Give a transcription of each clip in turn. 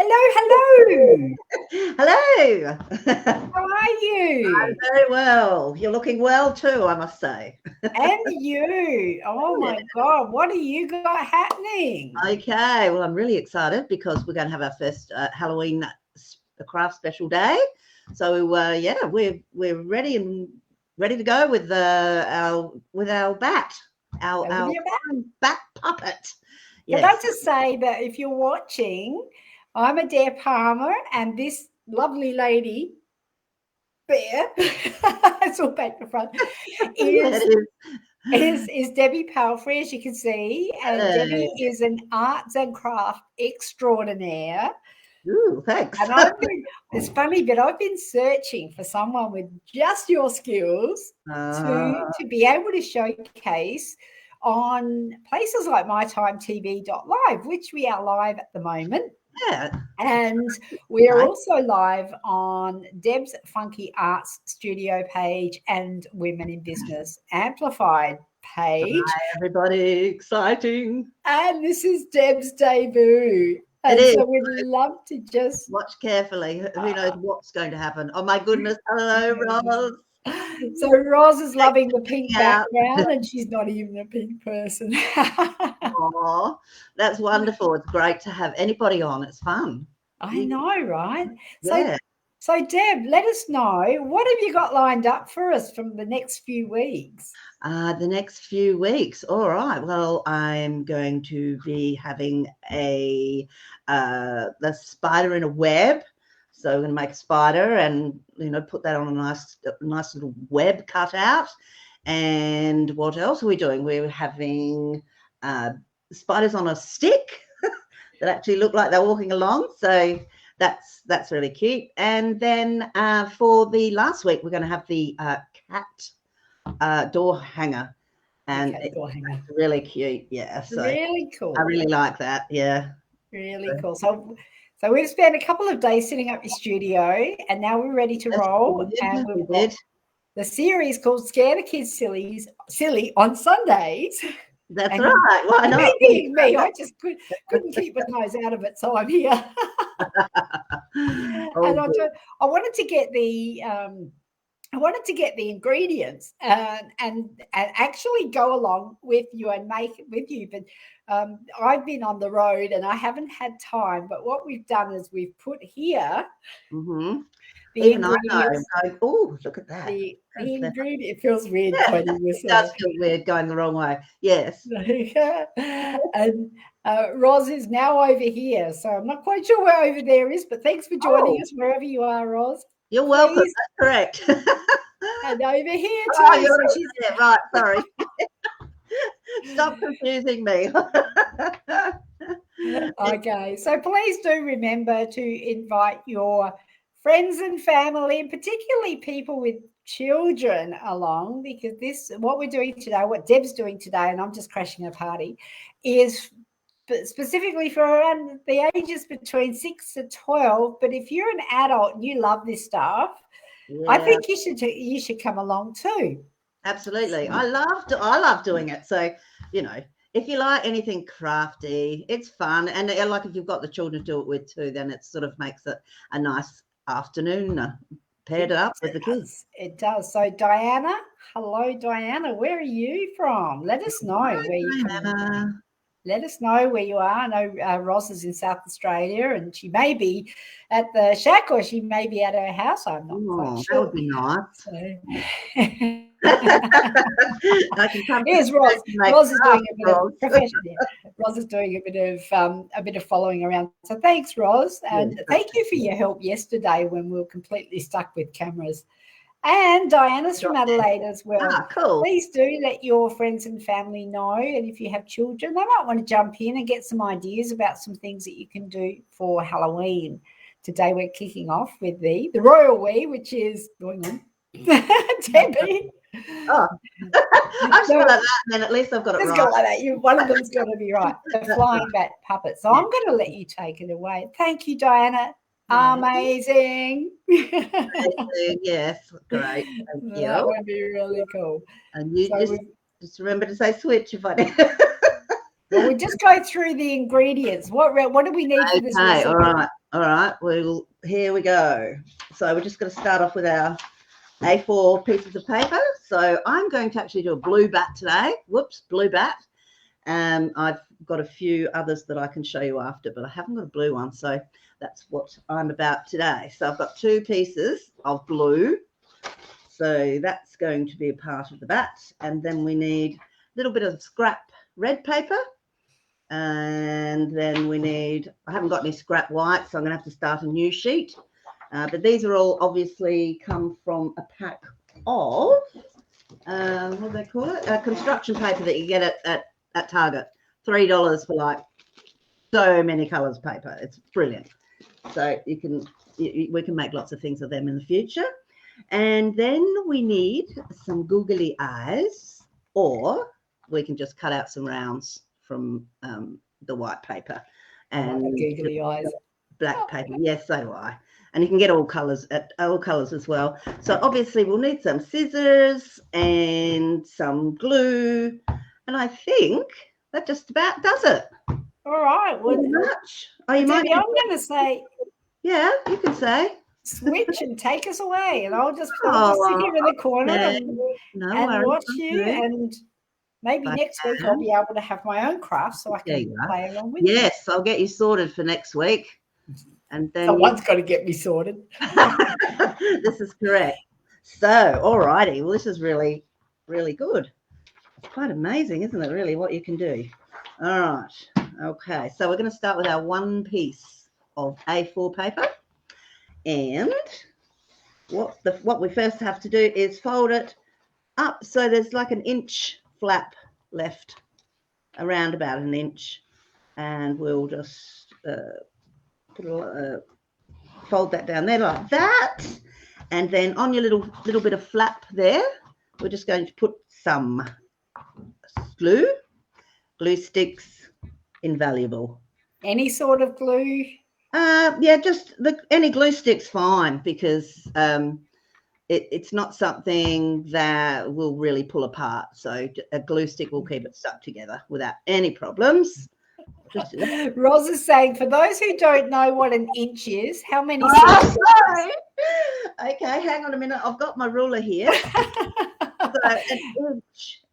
Hello. Hello. How are you? I'm very well. You're looking well too, I must say. And you. Oh my God. What do you got happening? Okay, well, I'm really excited because we're going to have our first Halloween craft special day. So yeah, we're ready to go with our bat, our bat puppet. Yes. Can I just say that if you're watching, I'm Adair Palmer, and this lovely lady there, it's all back to front, is Debbie Palfrey, as you can see, and Debbie is an arts and craft extraordinaire. Ooh, thanks. And it's funny, but I've been searching for someone with just your skills to be able to showcase on places like mytimetv.live, which we are live at the moment. Yeah. And we are also live on Deb's Funky Arts Studio page and Women in Business Amplified page. Hi, everybody. Exciting. And this is Deb's debut. And so we'd love to just watch carefully. Who knows what's going to happen? Oh my goodness! Hello, Roz. So Roz is loving the pink background, and she's not even a pink person. Oh, that's wonderful! It's great to have anybody on. It's fun. I know, right? Yeah. So Deb, let us know, what have you got lined up for us from the next few weeks? The next few weeks. All right. Well, I'm going to be having the spider in a web. So we're going to make a spider and, put that on a nice little web cut out. And what else are we doing? We're having spiders on a stick that actually look like they're walking along. So that's really cute. And then for the last week, we're going to have the cat door hanger, and it's really cute. Yeah, so really cool. I really like that. Yeah, really cool. So we've spent a couple of days setting up your studio, and now we're ready to roll. And we've got the series called Scare the Kids Silly on Sundays. That's right. Why not? Maybe me. I just couldn't keep my nose out of it, so I'm here. And I wanted to get the ingredients and actually go along with you and make it with you. But I've been on the road and I haven't had time. But what we've done is we've put here the ingredients. Oh, look at that. The ingredient. It feels weird pointing this. It does feel weird going the wrong way. Yes. And Roz is now over here. So I'm not quite sure where over there is, but thanks for joining us wherever you are, Roz. You're welcome. That's correct. And over here too. Oh, you're right. Sorry. Stop confusing me. Okay. So please do remember to invite your friends and family, and particularly people with children along, because what we're doing today, what Deb's doing today, and I'm just crashing a party, is specifically for around the ages between 6 to 12. But if you're an adult and you love this stuff, I think you should come along too. Absolutely. I love doing it. So, if you like anything crafty, it's fun. And like if you've got the children to do it with too, then it sort of makes it a nice afternoon paired up with the kids. It does. So Diana, hello Diana, where are you from? Let us know where you're from. Let us know where you are. I know Roz is in South Australia, and she may be at the shack or she may be at her house. I'm not quite sure. That would be nice. Here's Roz. Roz is doing a bit of professional. Roz is doing a bit of following around. So thanks, Roz, and thank you for your help yesterday when we were completely stuck with cameras. And Diana's from Adelaide as well. Cool. Please do let your friends and family know. And if you have children, they might want to jump in and get some ideas about some things that you can do for Halloween. Today we're kicking off with the royal we, which is going on. Debbie. Oh, I'm sure like that, and then at least I've got it right. Go like that. One of them's got to be right. The flying bat puppet. So I'm going to let you take it away. Thank you, Diana. Amazing. Yes, great. Thank you. That would be really cool. And you just remember to say switch if I did. Well, we'll just go through the ingredients. What do we need for this recipe? All right. Well, here we go. So we're just going to start off with our A4 pieces of paper. So I'm going to actually do a blue bat today. Whoops, blue bat. I've got a few others that I can show you after, but I haven't got a blue one. So that's what I'm about today. So I've got 2 pieces of blue. So that's going to be a part of the bat. And then we need a little bit of scrap red paper. And then we need, I haven't got any scrap white, so I'm going to have to start a new sheet. But these are all obviously come from a pack of, what do they call it? Construction paper that you get at Target. $3 for like so many colours paper. It's brilliant. So we can make lots of things of them in the future. And then we need some googly eyes, or we can just cut out some rounds from the white paper and googly eyes, black paper. Yes, so do I. And you can get all colours as well. So obviously we'll need some scissors and some glue, and I think that just about does it. All right. Well, much. I'm going to say. Yeah, you can say. Switch and take us away, and I'll just sit here in the corner and watch you. And maybe next week I'll be able to have my own craft, so I can play along with you. Yes, I'll get you sorted for next week. And then someone's got to get me sorted. This is correct. So, all righty. Well, this is really, really good. It's quite amazing, isn't it, really, what you can do? All right. Okay. So we're going to start with our 1 piece of A4 paper. And what we first have to do is fold it up so there's like an inch flap left, around about an inch, and we'll just fold that down there like that, and then on your little bit of flap there, we're just going to put some glue sticks, invaluable. Any sort of glue? Yeah, just any glue stick's fine, because it's not something that will really pull apart. So a glue stick will keep it stuck together without any problems. Roz is saying, for those who don't know what an inch is, how many? Sorry. Okay, hang on a minute. I've got my ruler here. So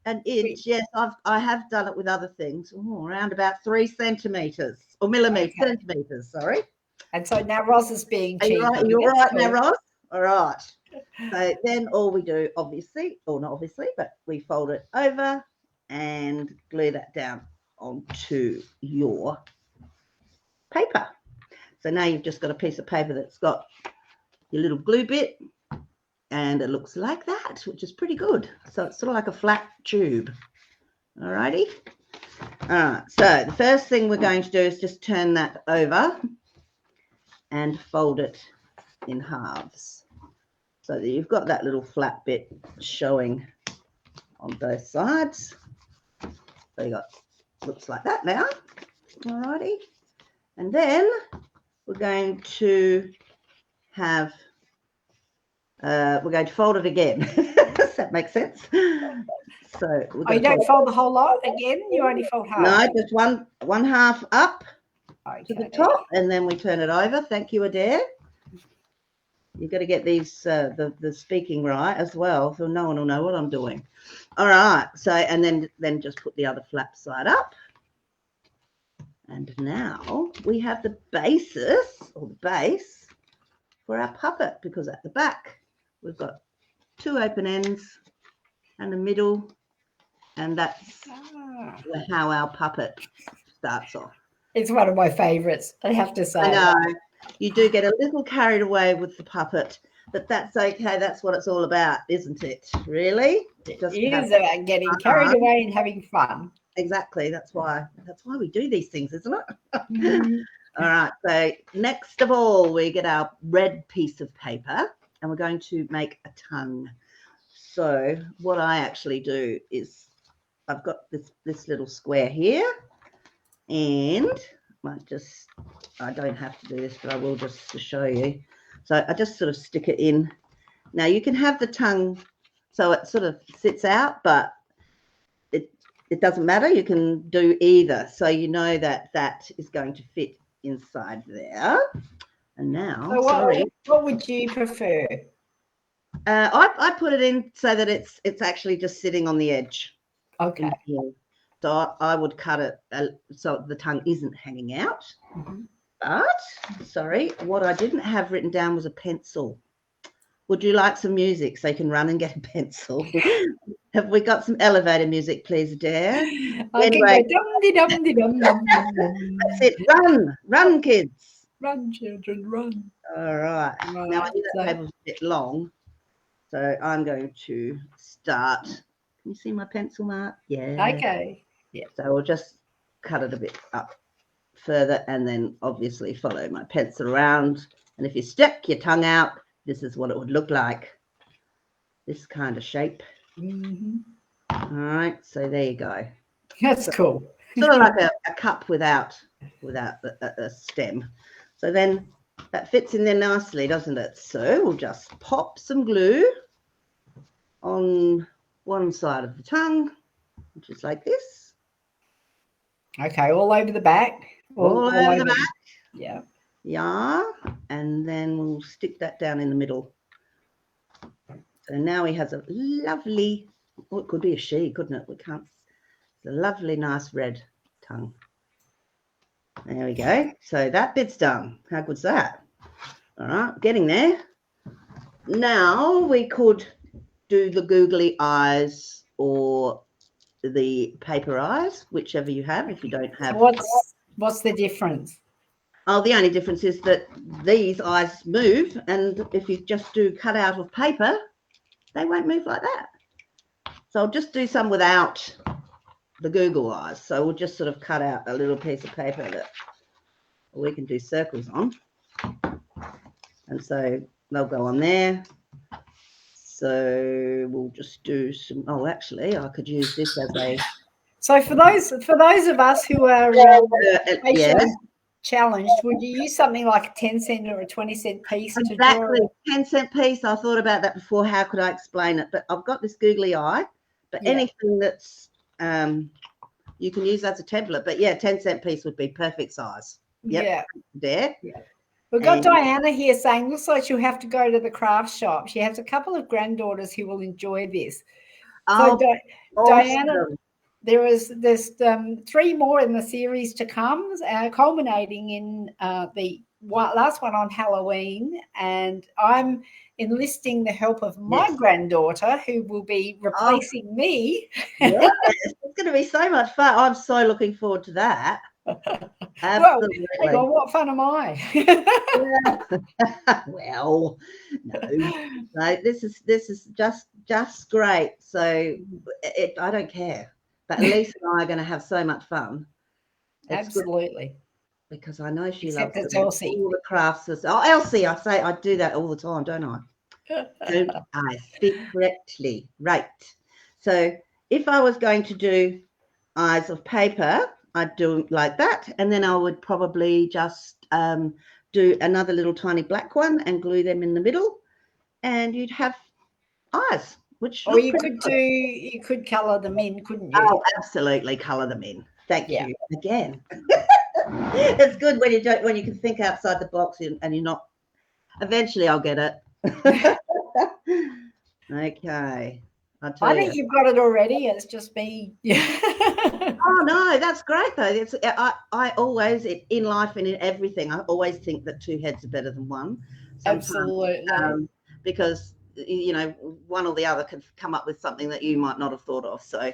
an inch. Yes, I have done it with other things. Around about 3 centimeters or millimeters, centimeters. Sorry. And so now Roz is being cheeky. You're all right now, Roz. All right. So then all we do, obviously, or not obviously, but we fold it over and glue that down onto your paper. So now you've just got a piece of paper that's got your little glue bit, and it looks like that, which is pretty good. So it's sort of like a flat tube. All righty. All right. So the first thing we're going to do is just turn that over and fold it in halves, so that you've got that little flat bit showing on both sides. So you got, looks like that now. All righty. And then we're going to have, we're going to fold it again. Does that make sense? So you don't fold the whole lot again? You only fold half? No, just one half up to the top, and then we turn it over. Thank you, Adair. You've got to get these the speaking right as well, so no one will know what I'm doing. All right. So, and then just put the other flap side up. And now we have the basis, or the base, for our puppet, because at the back we've got 2 open ends and a middle, and that's how our puppet starts off. It's one of my favourites, I have to say. I know. You do get a little carried away with the puppet, but that's okay. That's what it's all about, isn't it? Really? It is about getting carried away and having fun. Exactly. That's why we do these things, isn't it? Mm-hmm. All right. So next of all, we get our red piece of paper, and we're going to make a tongue. So what I actually do is I've got this little square here, and I don't have to do this, but I will just to show you. So I just sort of stick it in. Now you can have the tongue so it sort of sits out, but it doesn't matter. You can do either. So you know that that is going to fit inside there. And now, So what would you prefer? I put it in so that it's actually just sitting on the edge. Okay. So I would cut it so the tongue isn't hanging out. Mm-hmm. But, sorry, what I didn't have written down was a pencil. Would you like some music so you can run and get a pencil? Have we got some elevator music, please, Adair? Anyway. Dum-de-dum-de-dum. That's it. Run, kids. Run, children, run. All right. Now, I knew that paper's a bit long, so I'm going to start. Can you see my pencil mark? Yeah. Okay. Yeah. So we'll just cut it a bit up further and then obviously follow my pencil around. And if you stick your tongue out, this is what it would look like. This kind of shape. Mm-hmm. All right. So there you go. That's cool. Sort of like a cup without a stem. So then that fits in there nicely, doesn't it? So we'll just pop some glue on one side of the tongue, just like this. Okay, all over the back. All over the back. Yeah. Yeah. And then we'll stick that down in the middle. So now he has a lovely, it could be a she, couldn't it? We can't. It's a lovely, nice red tongue. There we go. So that bit's done. How good's that? All right, getting there. Now we could do the googly eyes or the paper eyes, whichever you have. If you don't have, what's the difference? Oh, the only difference is that these eyes move, and if you just do cut out of paper, they won't move like that. So I'll just do some without the Google eyes. So we'll just sort of cut out a little piece of paper that we can do circles on. And so they'll go on there. So we'll just do some, oh, actually, I could use this as a... So for those of us who are challenged, would you use something like a 10-cent or a 20-cent piece to draw? Exactly, 10-cent piece. I thought about that before. How could I explain it? But I've got this googly eye, but anything that's, you can use as a template. But yeah, 10-cent piece would be perfect size. Yep. Yeah. There. Yeah. We've got Diana here saying, looks like she'll have to go to the craft shop. She has a couple of granddaughters who will enjoy this. Oh, so awesome. Diana, there's 3 more in the series to come, culminating in the last one on Halloween. And I'm enlisting the help of my granddaughter, who will be replacing me. Yes, it's going to be so much fun. I'm so looking forward to that. Absolutely. Well, hang on, what fun am I? Well, no, this is just great. So I don't care, but Lisa and I are going to have so much fun. It's absolutely, because I know she Except loves Elsie. all the crafts. Oh, Elsie, I do that all the time, don't I? Don't I speak correctly? Right. So if I was going to do eyes of paper, I'd do like that, and then I would probably just do another little tiny black one and glue them in the middle, and you'd have eyes. Or you could colour them in, couldn't you? Oh, absolutely, colour them in. Thank you again. It's good when you can think outside the box and you're not. Eventually, I'll get it. Okay. I think you've got it already. It's just me. Oh no, that's great though. It's I always in life and in everything, I always think that 2 heads are better than one. Absolutely. Because one or the other can come up with something that you might not have thought of. So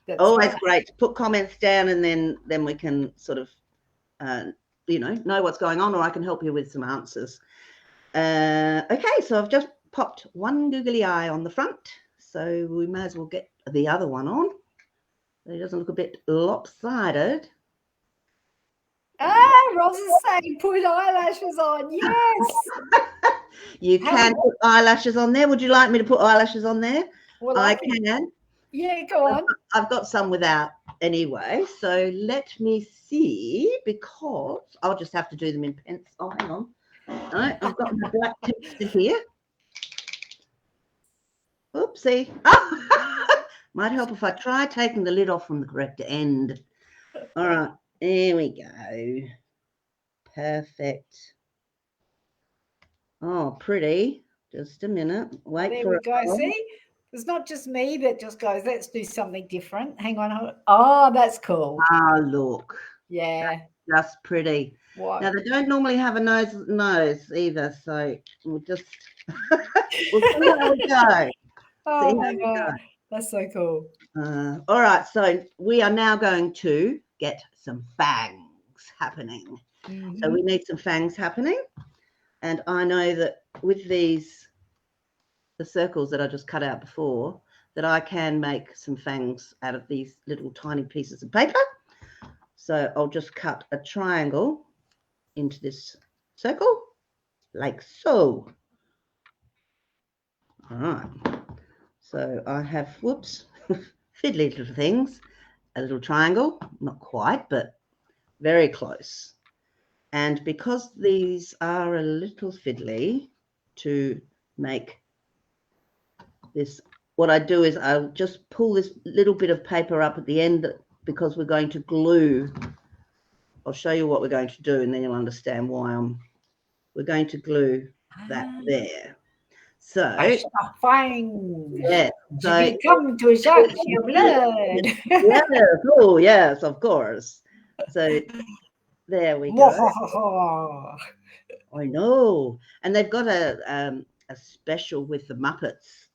that's always right. Great to put comments down, and then we can sort of know what's going on, or I can help you with some answers. Okay, so I've just popped one googly eye on the front. So we may as well get the other one on. It doesn't look a bit lopsided. Ross is saying put eyelashes on. Yes. You can put eyelashes on there. Would you like me to put eyelashes on there? Well, I can. Yeah, go on. I've got some without anyway. So let me see, because I'll just have to do them in pencil. Oh, hang on. All right, I've got my black tips here. Oopsie. Oh, Might help if I try taking the lid off from the correct end. All right, there we go. Perfect. Oh, pretty. Just a minute. Wait There for we it. go. See, it's not just me that just goes, let's do something different. Hang on. Oh, that's cool. Ah, look. Yeah. That's just pretty. What? Now, they don't normally have a nose either, so we'll just we'll see how we go. Oh my God. That's so cool. All right, so we are now going to get some fangs happening. Mm-hmm. So we need some fangs happening. And I know that with these, the circles that I just cut out before, that I can make some fangs out of these little tiny pieces of paper. So I'll just cut a triangle into this circle, like so. All right. So I have, whoops, fiddly little things, a little triangle, not quite, but very close. And because these are a little fiddly to make this, what I do is I'll just pull this little bit of paper up at the end because we're going to glue. I'll show you what we're going to do and then you'll understand why we're going to glue that there. So, Fangs. yeah, so You come to suck your blood. yes, oh yes, of course. So there we go. I know, and they've got a special with the Muppets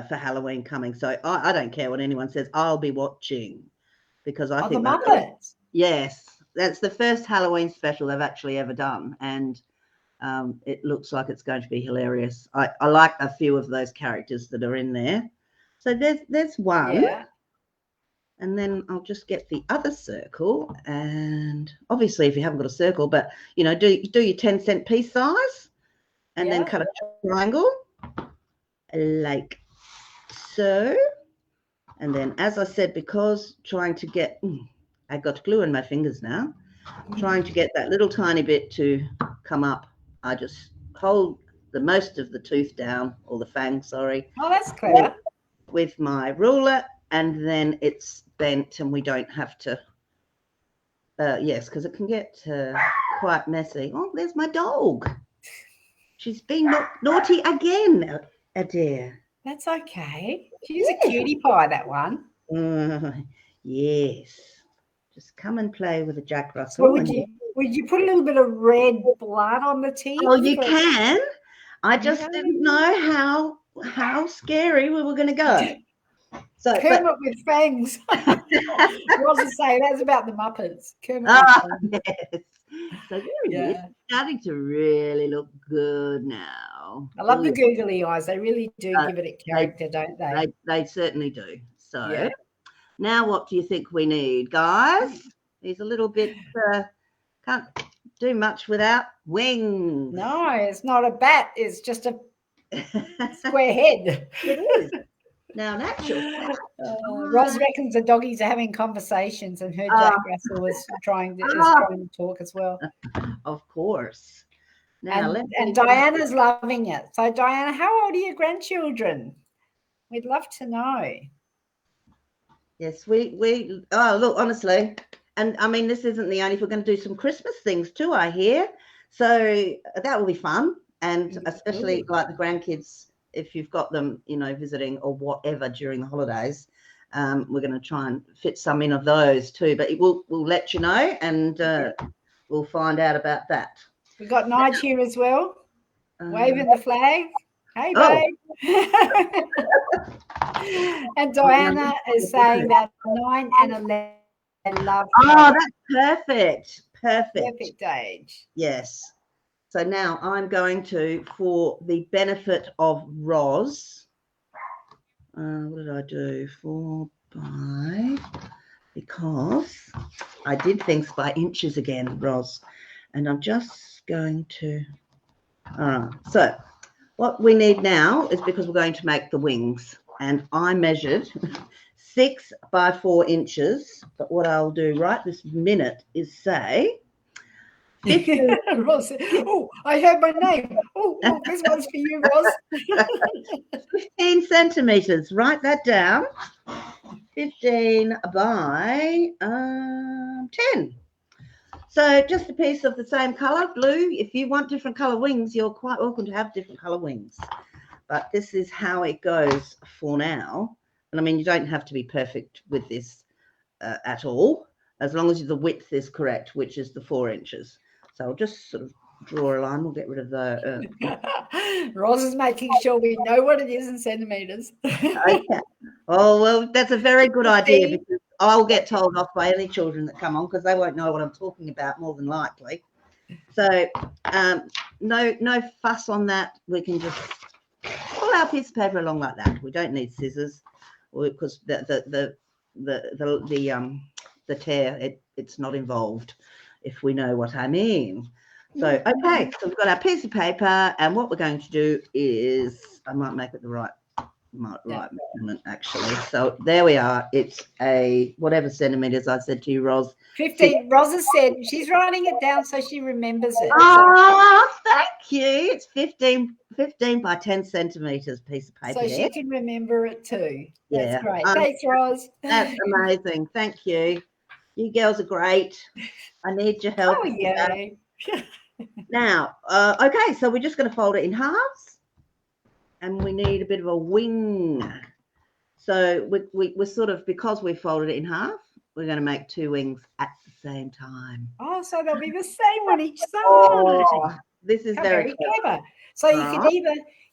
for Halloween coming. So I don't care what anyone says. I'll be watching because I think the Muppets. Yes, that's the first Halloween special they've actually ever done, and it looks like it's going to be hilarious. I like a few of those characters that are in there. So there's one. Yeah. And then I'll just get the other circle. And obviously, if you haven't got a circle, but, you know, do your 10-cent piece size and then cut a triangle like so. And then, as I said, because trying to get, I got glue in my fingers now, trying to get that little tiny bit to come up, I just hold the most of the tooth down, or the fang, sorry. Oh, that's clever. With my ruler, and then it's bent and we don't have to, yes, because it can get quite messy. Oh, there's my dog. She's been naughty again, Adair. That's okay. She's a cutie pie, that one. Yes. Just come and play with the Jack Russell. Well, would you put a little bit of red blood on the teeth? Oh, you can. I just didn't know how scary we were going to go. So Kermit with fangs. Roz is saying that's about the Muppets. Kermit with fangs. Yes. So it's starting to really look good now. I love the googly eyes. They really do give it a character, don't they? They certainly do. So now what do you think we need, guys? He's a little bit, can't do much without wings. No, it's not a bat. It's just a square head. It is. Now, an actual fact, Roz reckons the doggies are having conversations, and her Jack Russell is trying to talk as well. Of course. Now, and Diana's loving it. So, Diana, how old are your grandchildren? We'd love to know. Yes, we look, honestly, and I mean, this isn't the only, we're going to do some Christmas things too, I hear. So that will be fun, and especially like the grandkids, if you've got them, you know, visiting or whatever during the holidays, we're going to try and fit some in of those too. But we'll let you know, and we'll find out about that. We've got Nige here as well, waving the flag. Hey, babe. And Diana is saying that 9 and 11 love. Oh, that's perfect. Perfect age. Yes. So now I'm going to, for the benefit of Roz, what did I do? 4 by, because I did things by inches again, Roz, and I'm just going to, so what we need now is, because we're going to make the wings, and I measured 6 by 4 inches, but what I'll do right this minute is say, Roz, oh, I heard my name. Oh, this one's for you, Roz. 15 centimeters. Write that down. 15 by 10. So just a piece of the same colour, blue. If you want different colour wings, you're quite welcome to have different colour wings. But this is how it goes for now. And I mean, you don't have to be perfect with this at all, as long as the width is correct, which is the 4 inches. So I'll just sort of draw a line. We'll get rid of the... Roz is making sure we know what it is in centimetres. Okay. Oh, well, that's a very good idea, because I'll get told off by any children that come on, because they won't know what I'm talking about, more than likely. So no fuss on that. We can just pull our piece of paper along like that. We don't need scissors, because the tear, it's not involved, if we know what I mean. So okay, so we've got our piece of paper, and what we're going to do is, I might make it the right measurement actually. So there we are. It's a whatever centimeters I said to you, Roz. 15. Roz has said she's writing it down so she remembers it. Oh, thank you. It's 15 by 10 centimeters piece of paper. So she can remember it too. That's Yeah. great. Thanks, Roz. That's amazing. Thank you. You girls are great. I need your help. Oh, yeah. Now, okay, so we're just going to fold it in halves, and we need a bit of a wing. So we're sort of, because we folded it in half, we're going to make 2 wings at the same time. Oh, so they'll be the same on each side. Oh, this is very clever. So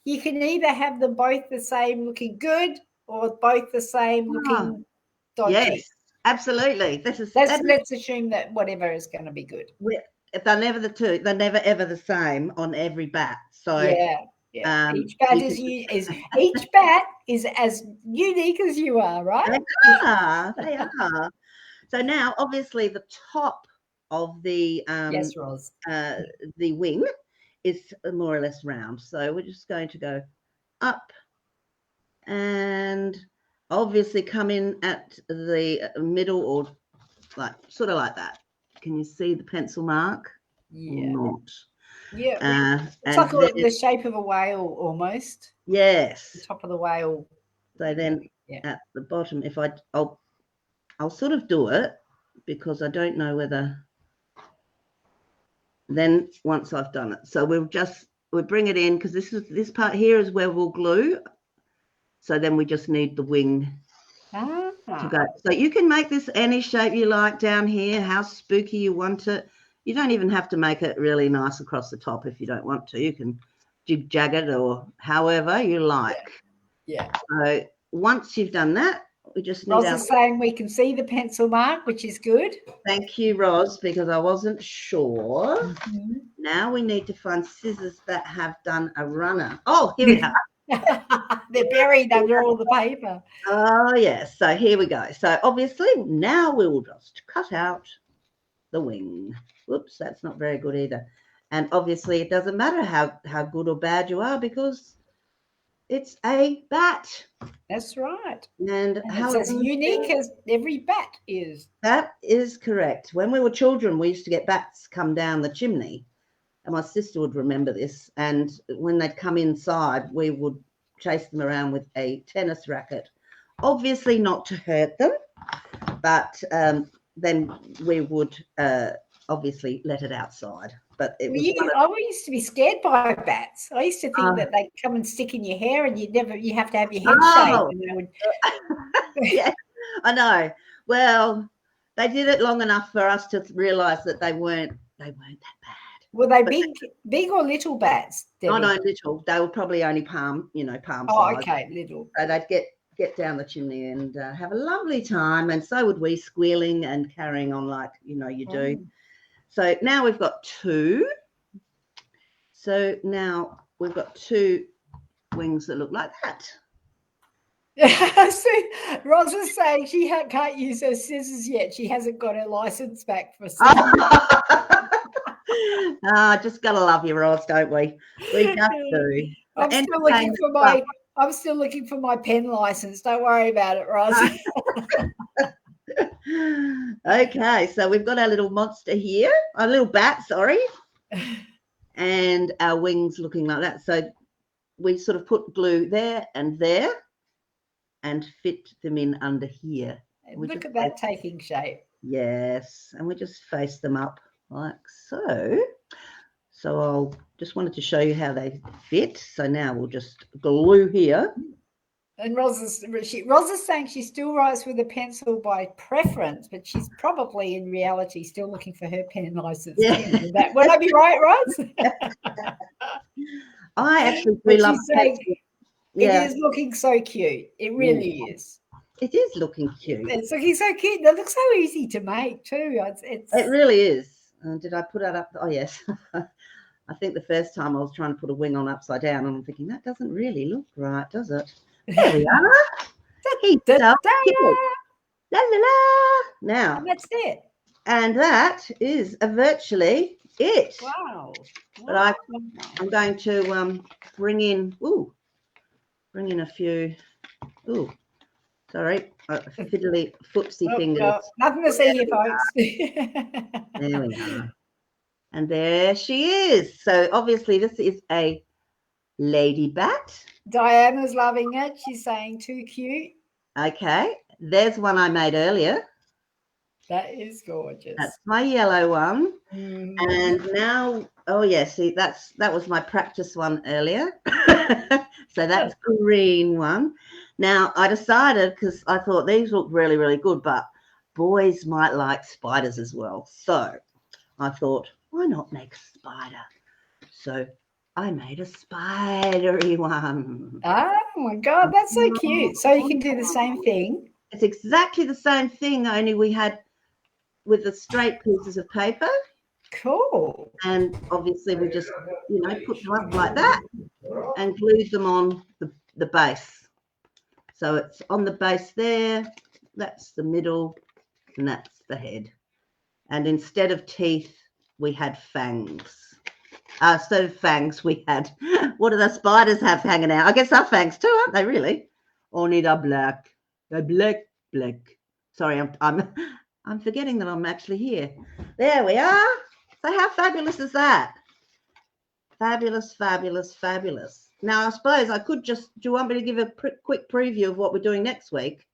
you can either have them both the same looking good, or both the same looking dodgy. Yes, absolutely. Let's assume that whatever is going to be good. They're never they're never ever the same on every bat. So yeah. Each bat is as unique as you are, right? They are. So now, obviously, the top of the yes, Roz. The wing is more or less round. So we're just going to go up and obviously come in at the middle, or sort of like that. Can you see the pencil mark? Yeah. Or not? Yeah. It's like the shape of a whale almost. Yes. The top of the whale. So then at the bottom, if I'll sort of do it, because I don't know whether. Then once I've done it, so we'll bring it in, because this part here is where we'll glue. So then we just need the wing to go. So you can make this any shape you like down here, how spooky you want it. You don't even have to make it really nice across the top if you don't want to. You can jig-jag it or however you like. Yeah. So once you've done that, we just need Roz is saying we can see the pencil mark, which is good. Thank you, Roz, because I wasn't sure. Mm-hmm. Now we need to find scissors that have done a runner. Oh, here we are. They're buried under all the paper. Oh, yes. So here we go. So obviously now we will just cut out the wing. Whoops, that's not very good either. And obviously it doesn't matter how good or bad you are, because it's a bat. That's right. And it's as unique as every bat is. That is correct. When we were children, we used to get bats come down the chimney. And my sister would remember this. And when they'd come inside, we would chase them around with a tennis racket. Obviously not to hurt them, but then we would obviously let it outside. But it was I used to be scared by bats. I used to think that they come and stick in your hair, and you have to have your head shaved. And they would... Yeah, I know. Well, they did it long enough for us to realise that they weren't that bad. Were they big or little bats, Debbie? No, little. They were probably only palm size. Oh, okay, little. So they'd get down the chimney and have a lovely time, and so would we, squealing and carrying on like you do. So now we've got 2. So now we've got 2 wings that look like that. See, Roz was saying she can't use her scissors yet. She hasn't got her license back for scissors. Just gotta love you, Roz, don't we? We just do. I'm still looking for my pen license. Don't worry about it, Roz. Okay, so we've got our little monster here, our little bat, sorry, and our wings looking like that. So we sort of put glue there and there, and fit them in under here. Look at that taking shape. Yes, and we just face them up like so. So I'll just wanted to show you how they fit. So now we'll just glue here. And Roz is saying she still writes with a pencil by preference, but she's probably in reality still looking for her pen license. Yeah. Would I be right, Roz? I actually do love pencil. Yeah. It is looking so cute. It really is. It is looking cute. It's looking so cute. It looks so easy to make too. It really is. Did I put that up? Oh, yes. I think the first time I was trying to put a wing on upside down, and I'm thinking, that doesn't really look right, does it? There we are. He's so cute. La, la, la. Now. And that's it. And that is virtually it. Wow. But I'm going to bring in a few, sorry, fiddly footsie fingers. No, nothing to see here, folks. There we are. And there she is. So obviously this is a lady bat. Diana's loving it. She's saying too cute. Okay. There's one I made earlier. That is gorgeous. That's my yellow one. Mm. And now, oh yeah, see that was my practice one earlier. So that's green one. Now I decided, because I thought these look really, really good, but boys might like spiders as well. So I thought, why not make a spider? So I made a spidery one. Oh my God, that's so cute. So you can do the same thing. It's exactly the same thing, only we had with the straight pieces of paper. Cool. And obviously we just, put them up like that and glued them on the base. So it's on the base there, that's the middle, and that's the head. And instead of teeth, we had fangs. Instead of fangs, we had, what do the spiders have hanging out? I guess they're fangs too, aren't they, really? Only they're black. They're black. Sorry, I'm forgetting that I'm actually here. There we are. So how fabulous is that? Fabulous, fabulous, fabulous. Now, I suppose I could do you want me to give a quick preview of what we're doing next week?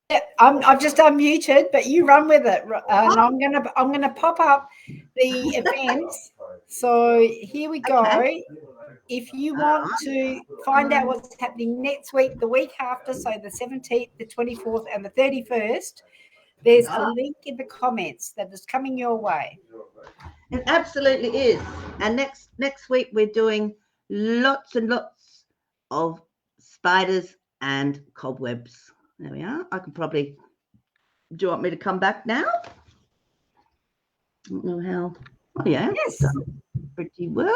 Yeah, I've just unmuted, but you run with it. And I'm gonna pop up the events. So here we go. Okay. If you want to find out what's happening next week, the week after, so the 17th, the 24th, and the 31st, there's a link in the comments that is coming your way. It absolutely is. And next week we're doing lots and lots of spiders and cobwebs. There we are. I can probably. Do you want me to come back now? I don't know how. Oh yeah. Yes. Pretty well.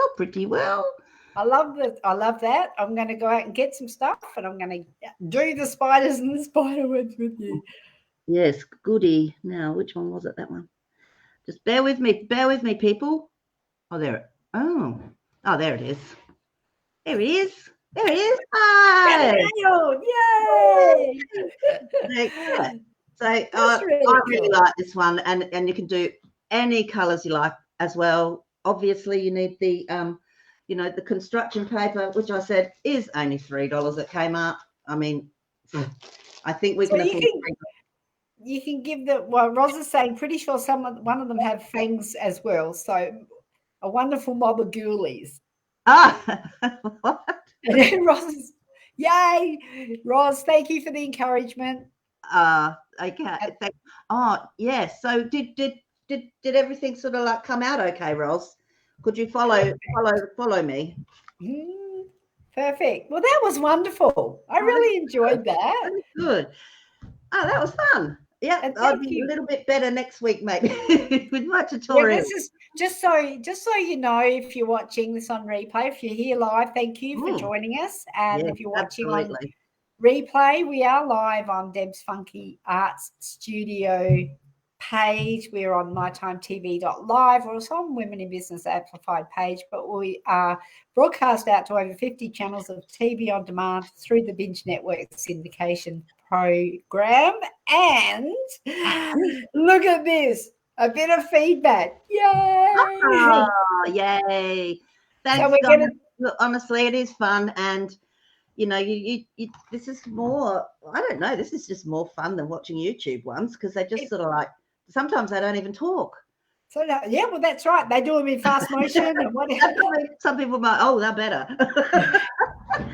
I love that. I'm going to go out and get some stuff, and I'm going to do the spiders and the spider webs with you. Yes, goody. Now, which one was it? That one. Just bear with me, people. Oh, there. Oh, there it is. There it is. Hi. Yay! So I really like this one, and you can do any colours you like as well. Obviously, you need the the construction paper, which I said is only $3 at Kmart. I mean, I think we can. You can give Roz is saying, pretty sure one of them have fangs as well. So a wonderful mob of ghoulies. What? And then Roz, yay! Roz, thank you for the encouragement. Okay. Yes. So did everything sort of like come out okay, Roz? Could you follow me? Perfect. Well, that was wonderful. I really enjoyed that. Good. Oh, that was fun. Yeah, I'll be a little bit better next week, maybe, with my tutorial. Yeah, this is just so you know, if you're watching this on replay, if you're here live, thank you for joining us. And if you're watching on replay, we are live on Deb's Funky Arts Studio page. We're on mytimetv.live. We're also on Women in Business Amplified page, but we are broadcast out to over 50 channels of TV on demand through the Binge Network syndication program. And look at this, a bit of feedback. Yay! Oh, yay. Thanks, so Look, honestly, it is fun. And, you know, you this is more, I don't know, this is just more fun than watching YouTube ones, because they just sort of like, sometimes they don't even talk. So yeah, well, that's right. They do them in fast motion and whatever. Some people might, oh, they're better.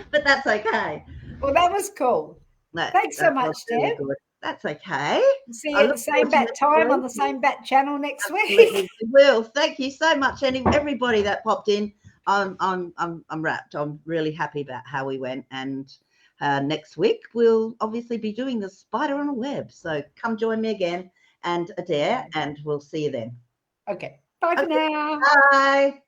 But that's okay. Well, that was cool. Thanks so much, really Deb. good. That's okay. See you at the same bat time on the same bat channel next week. We will. Thank you so much, everybody that popped in. I'm wrapped. I'm really happy about how we went, and next week we'll obviously be doing the spider on a web. So come join me again and Adair, and we'll see you then. Okay. Bye for now. Bye.